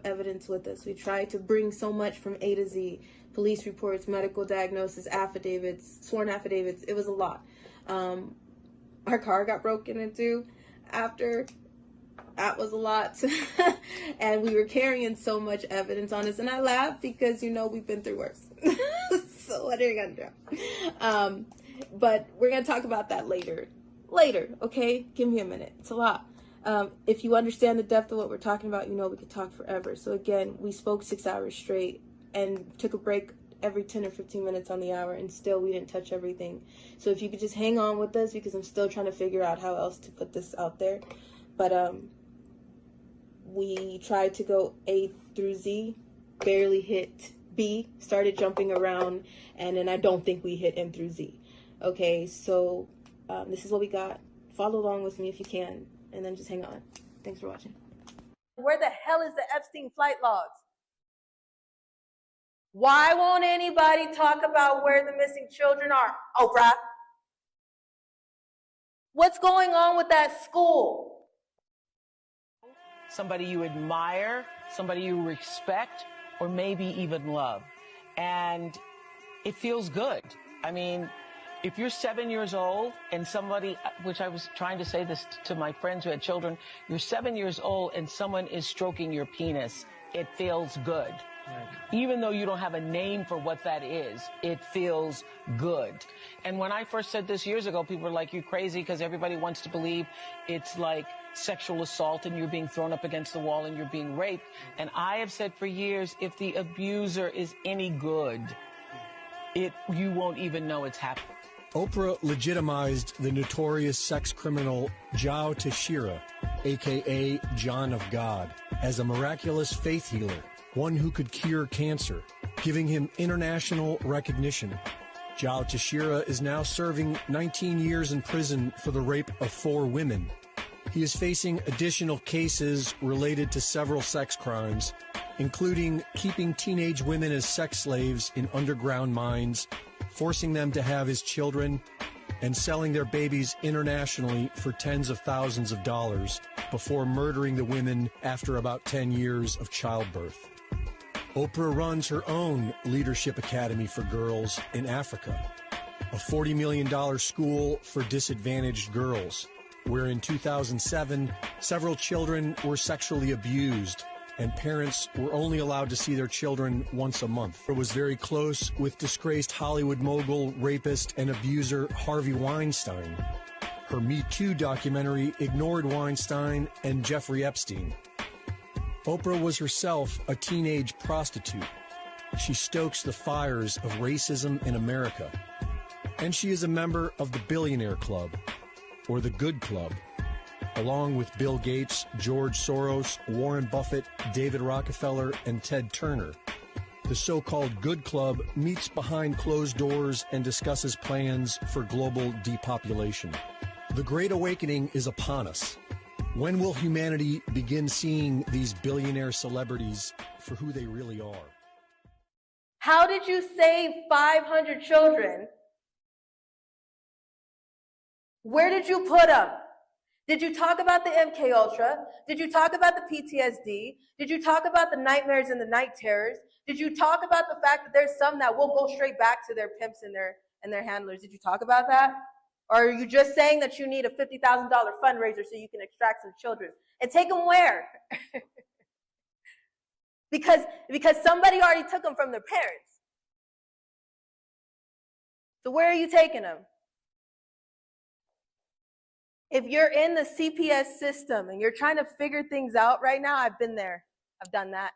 evidence with us. We tried to bring so much from A to Z, police reports, medical diagnosis, affidavits, sworn affidavits. It was a lot. Our car got broken into after. That was a lot. And we were carrying so much evidence on us. And I laugh because, you know, we've been through worse. So what are you going to do? But we're going to talk about that later. Later, okay? Give me a minute. It's a lot. If you understand the depth of what we're talking about, you know we could talk forever. So again, we spoke 6 hours straight and took a break every 10 or 15 minutes on the hour, and still we didn't touch everything. So if you could just hang on with us, because I'm still trying to figure out how else to put this out there. But we tried to go A through Z, barely hit B, started jumping around, and then I don't think we hit M through Z. Okay, so this is what we got. Follow along with me if you can, and then just hang on. Thanks for watching. Where the hell is the Epstein flight logs? Why won't anybody talk about where the missing children are? Oprah. What's going on with that school? Somebody you admire, somebody you respect, or maybe even love. And it feels good. I mean, if you're 7 years old and somebody, which I was trying to say this to my friends who had children, you're 7 years old and someone is stroking your penis, it feels good. Right. Even though you don't have a name for what that is, it feels good. And when I first said this years ago, people were like, you're crazy, because everybody wants to believe it's like sexual assault and you're being thrown up against the wall and you're being raped. And I have said for years, if the abuser is any good, you won't even know it's happening. Oprah legitimized the notorious sex criminal Joe Teixeira, a.k.a. John of God, as a miraculous faith healer, one who could cure cancer, giving him international recognition. Joe Teixeira is now serving 19 years in prison for the rape of 4 women. He is facing additional cases related to several sex crimes, including keeping teenage women as sex slaves in underground mines, forcing them to have his children, and selling their babies internationally for tens of thousands of dollars before murdering the women after about 10 years of childbirth. Oprah runs her own Leadership Academy for girls in Africa, a $40 million school for disadvantaged girls, where in 2007, several children were sexually abused and parents were only allowed to see their children once a month. It was very close with disgraced Hollywood mogul, rapist, and abuser Harvey Weinstein. Her Me Too documentary ignored Weinstein and Jeffrey Epstein. Oprah was herself a teenage prostitute. She stokes the fires of racism in America. And she is a member of the Billionaire Club, or the Good Club, along with Bill Gates, George Soros, Warren Buffett, David Rockefeller, and Ted Turner. The so-called Good Club meets behind closed doors and discusses plans for global depopulation. The Great Awakening is upon us. When will humanity begin seeing these billionaire celebrities for who they really are? How did you save 500 children? Where did you put them? Did you talk about the MK Ultra? Did you talk about the PTSD? Did you talk about the nightmares and the night terrors? Did you talk about the fact that there's some that will go straight back to their pimps and their handlers? Did you talk about that? Or are you just saying that you need a $50,000 fundraiser so you can extract some children? And take them where? because somebody already took them from their parents. So where are you taking them? If you're in the CPS system and you're trying to figure things out right now, I've been there. I've done that.